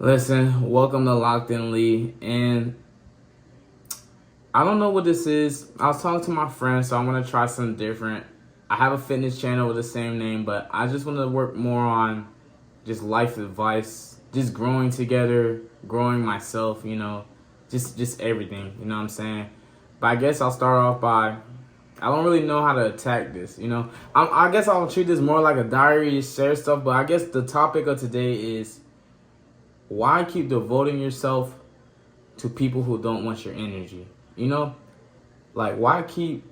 Listen, welcome to Locked In Lee, and I don't know what this is. I was talking to my friend, so I'm gonna try something different. I have a fitness channel with the same name, but I just want to work more on just life advice, just growing together, growing myself, just everything, you know what I'm saying? But I guess I'll start off by I don't really know how to attack this, I guess I'll treat this more like a diary, just share stuff, but I guess the topic of today is why keep devoting yourself to people who don't want your energy? Like why keep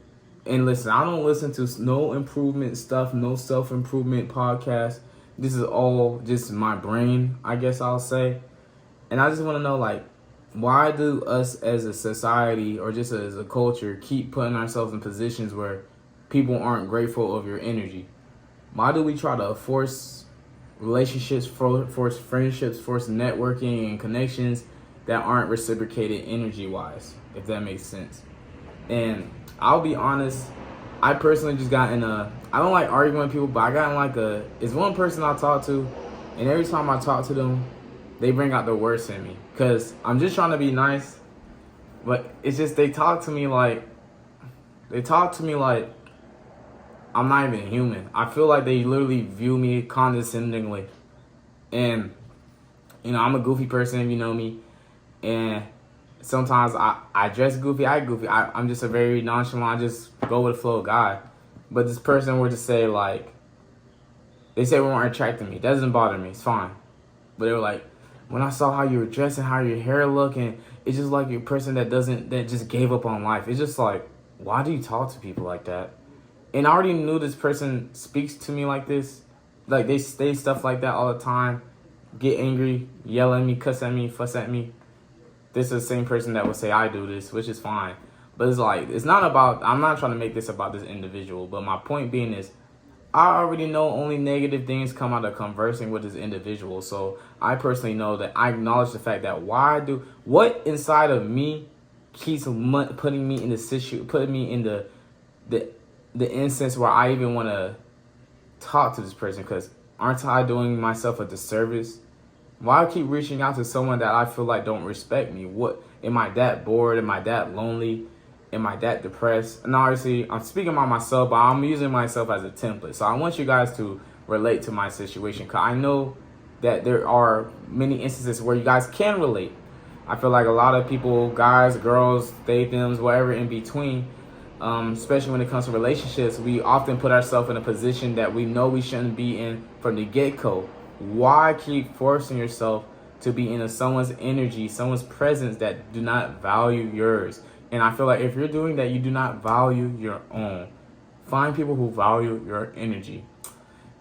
and listen, I don't listen to no improvement stuff, no self-improvement podcast. This is all just my brain, I guess I'll say. And I just want to know, like, why do us as a society or just as a culture keep putting ourselves in positions where people aren't grateful of your energy? Why do we try to force relationships, force friendships, force networking and connections that aren't reciprocated energy-wise, if that makes sense? And I'll be honest, I personally just got in I don't like arguing with people, but I got in it's one person I talk to, and every time I talk to them, they bring out the worst in me. Because I'm just trying to be nice, but it's just they talk to me like I'm not even human. I feel like they literally view me condescendingly. And, I'm a goofy person, you know me. And sometimes I dress goofy, I act goofy. I'm just a very nonchalant, just go with the flow guy. But this person were to say, like, they say we weren't attracting me. That doesn't bother me. It's fine. But they were like, when I saw how you were dressing, how your hair looking, it's just like you're a person that just gave up on life. It's just like, why do you talk to people like that? And I already knew this person speaks to me like this. Like, they say stuff like that all the time. Get angry, yell at me, cuss at me, fuss at me. This is the same person that would say I do this, which is fine. But it's like, I'm not trying to make this about this individual. But my point being is, I already know only negative things come out of conversing with this individual. So I personally know that I acknowledge the fact that what inside of me keeps putting me in the instance where I even want to talk to this person, because aren't I doing myself a disservice? Why I keep reaching out to someone that I feel like don't respect me? What, am I that bored? Am I that lonely? Am I that depressed? And obviously, I'm speaking about myself, but I'm using myself as a template. So I want you guys to relate to my situation, because I know that there are many instances where you guys can relate. I feel like a lot of people, guys, girls, they, thems, whatever in between, especially when it comes to relationships, we often put ourselves in a position that we know we shouldn't be in from the get-go. Why keep forcing yourself to be in someone's energy, someone's presence that do not value yours? And I feel like if you're doing that, you do not value your own. Find people who value your energy.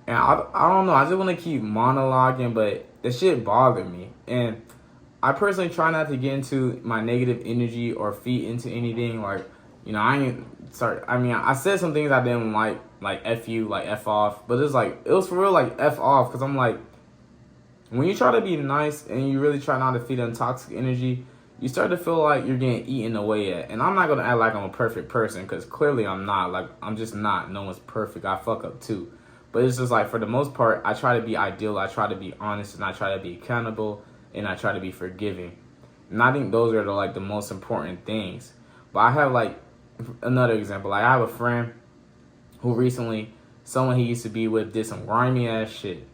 And I don't know, I just want to keep monologuing, but the shit bothered me. And I personally try not to get into my negative energy or feed into anything. Like, I said some things I didn't like F you, like F off. But it was for real, like F off. Because I'm like, when you try to be nice and you really try not to feed on toxic energy, you start to feel like you're getting eaten away at. And I'm not going to act like I'm a perfect person, because clearly I'm not. Like, I'm just not. No one's perfect. I fuck up too. But it's just like, for the most part, I try to be ideal. I try to be honest, and I try to be accountable, and I try to be forgiving. And I think those are the most important things. But I have another example. Like, I have a friend who recently, someone he used to be with did some grimy ass shit,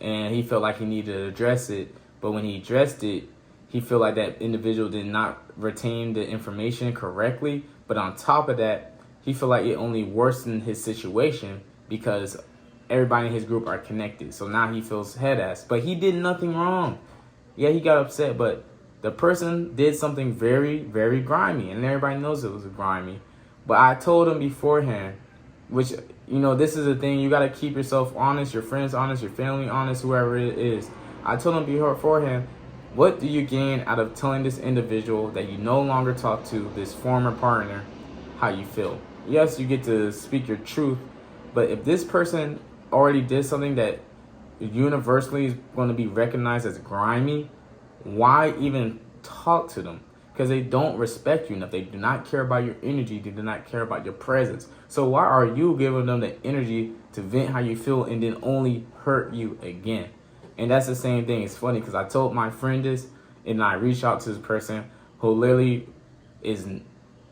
and he felt like he needed to address it. But when he addressed it, he felt like that individual did not retain the information correctly. But on top of that, he felt like it only worsened his situation because everybody in his group are connected. So now he feels head ass. But he did nothing wrong. Yeah, he got upset, but the person did something very, very grimy, and everybody knows it was grimy. But I told him beforehand, which, this is the thing, you got to keep yourself honest, your friends honest, your family honest, whoever it is. I told him beforehand, what do you gain out of telling this individual that you no longer talk to, this former partner, how you feel? Yes, you get to speak your truth, but if this person already did something that universally is going to be recognized as grimy, why even talk to them? Because they don't respect you enough. They do not care about your energy. They do not care about your presence. So why are you giving them the energy to vent how you feel and then only hurt you again? And that's the same thing. It's funny because I told my friend this, and I reached out to this person who literally is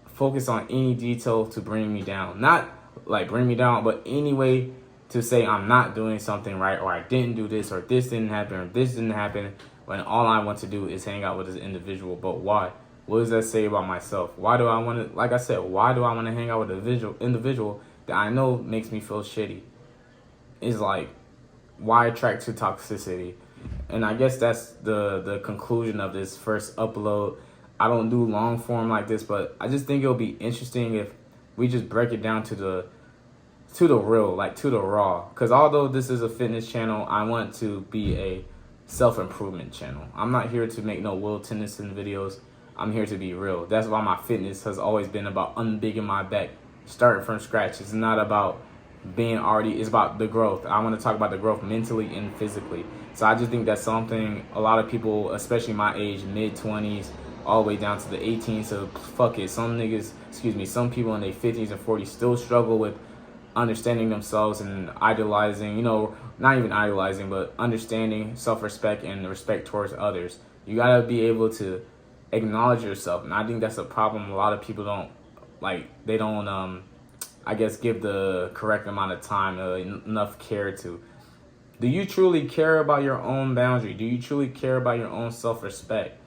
focused on any detail to bring me down. Not like bring me down, but any way to say I'm not doing something right, or I didn't do this, or this didn't happen, or this didn't happen, when all I want to do is hang out with this individual. But why? What does that say about myself? Why do I want to, like I said, why do I want to hang out with an individual that I know makes me feel shitty? It's like, why attract to toxicity? And I guess that's the conclusion of this first upload. I don't do long form like this, but I just think it'll be interesting if we just break it down to the real, like to the raw. Because although this is a fitness channel, I want to be a self-improvement channel. I'm not here to make no Will Tennyson videos. I'm here to be real. That's why my fitness has always been about unbigging my back, starting from scratch. It's not about being already, it's about the growth. I want to talk about the growth mentally and physically. So I just think that's something a lot of people, especially my age, mid-20s, all the way down to the 18s, so fuck it. Some people in their 50s and 40s still struggle with understanding themselves and idolizing, not even idolizing, but understanding self-respect and respect towards others. You gotta be able to acknowledge yourself. And I think that's a problem a lot of people don't, I guess, give the correct amount of time, enough care to. Do you truly care about your own boundary? Do you truly care about your own self-respect?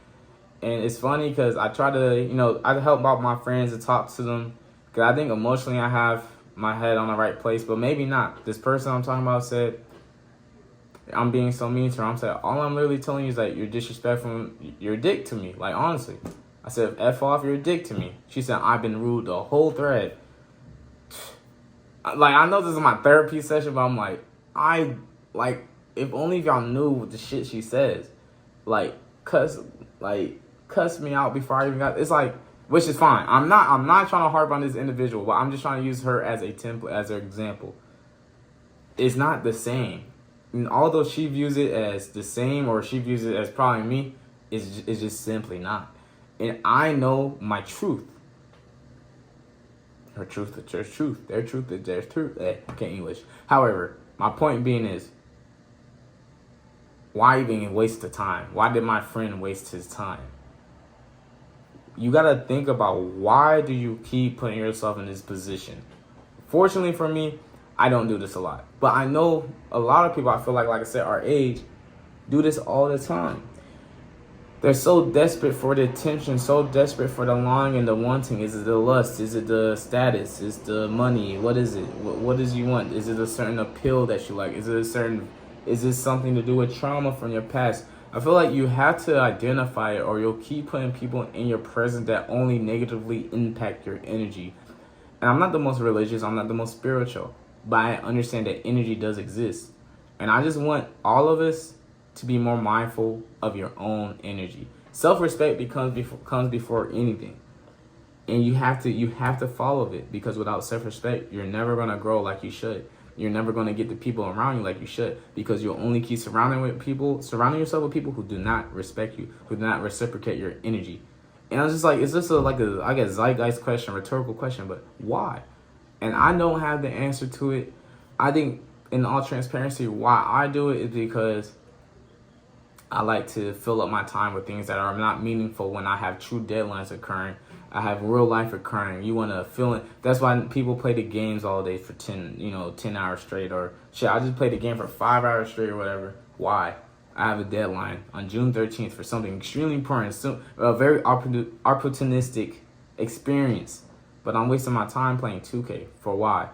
And it's funny because I try to, I help out my friends and talk to them, because I think emotionally I have my head on the right place, but maybe not. This person I'm talking about said, I'm being so mean to her. I'm saying, all I'm literally telling you is that you're disrespectful, you're a dick to me. Like, honestly. I said, F off, you're a dick to me. She said, I've been rude the whole thread. Like, I know this is my therapy session, but I'm like, if only if y'all knew what the shit she says. Like, cuss me out before I even got, it's like, which is fine. I'm not trying to harp on this individual, but I'm just trying to use her as a template, as an example. It's not the same. And although she views it as the same, or she views it as probably me, it's just simply not. And I know my truth. Her truth is their truth. Their truth is their truth. I can't English. However, my point being is, why even waste the time? Why did my friend waste his time? You gotta think about, why do you keep putting yourself in this position? Fortunately for me, I don't do this a lot. But I know a lot of people, I feel like I said, our age, do this all the time. They're so desperate for the attention, so desperate for the longing and the wanting. Is it the lust? Is it the status? Is it the money? What is it? What does you want? Is it a certain appeal that you like? Is this something to do with trauma from your past? I feel like you have to identify it, or you'll keep putting people in your presence that only negatively impact your energy. And I'm not the most religious, I'm not the most spiritual, but I understand that energy does exist. And I just want all of us to be more mindful of your own energy. Self-respect comes before anything. And you have to follow it, because without self-respect, you're never going to grow like you should. You're never going to get the people around you like you should, because you'll only keep surrounding yourself with people who do not respect you, who do not reciprocate your energy. And I was just like, it's just I guess, zeitgeist question, rhetorical question, but why? And I don't have the answer to it. I think, in all transparency, why I do it is because I like to fill up my time with things that are not meaningful when I have true deadlines occurring. I have real life occurring. You want to feel it. That's why people play the games all day for 10 hours straight, or shit, I just play the game for 5 hours straight or whatever. Why? I have a deadline on June 13th for something extremely important, a very opportunistic experience. But I'm wasting my time playing 2K. For why?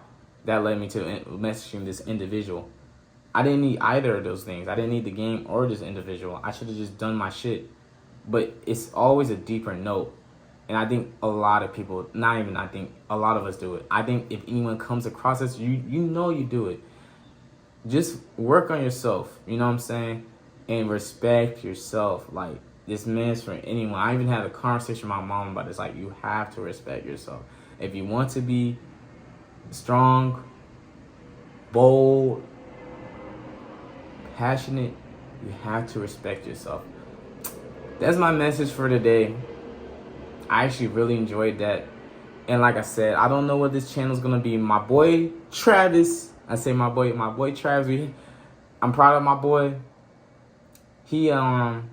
That led me to messaging this individual. I didn't need either of those things. I didn't need the game or this individual. I should have just done my shit. But it's always a deeper note. And I think a lot of people, a lot of us do it. I think if anyone comes across this, you do it. Just work on yourself, you know what I'm saying? And respect yourself. Like, this man's for anyone. I even had a conversation with my mom about this. Like, you have to respect yourself. If you want to be strong, bold, passionate, you have to respect yourself. That's my message for today. I actually really enjoyed that. And like I said, I don't know what this channel is gonna be. My boy Travis, I say my boy Travis, I'm proud of my boy. he's on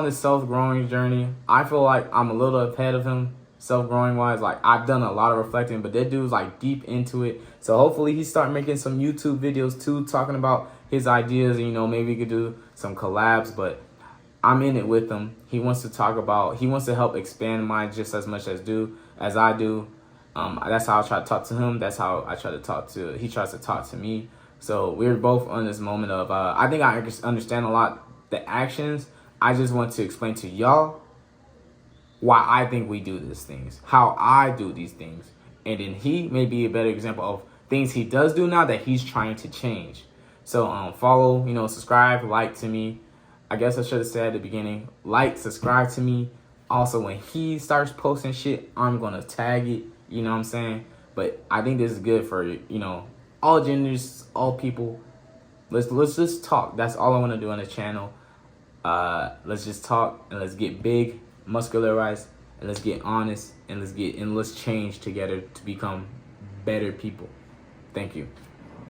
this self-growing journey. I feel like I'm a little ahead of him self-growing wise. Like, I've done a lot of reflecting, but that dude's like deep into it. So hopefully he start making some YouTube videos too, talking about his ideas. You know, maybe we could do some collabs, but I'm in it with him. He wants to help expand mine just as much as I do. That's how I try to talk to him. That's how I try to he tries to talk to me. So we're both on this moment of, I think I understand a lot the actions. I just want to explain to y'all why I think we do these things, how I do these things. And then he may be a better example of things he does do now that he's trying to change. So follow, subscribe, like to me. I guess I should have said at the beginning, like, subscribe to me. Also, when he starts posting shit, I'm going to tag it. You know what I'm saying? But I think this is good for, all genders, all people. Let's just talk. That's all I want to do on the channel. Let's just talk and let's get big, muscularized, and let's get honest, and let's change together to become better people. Thank you.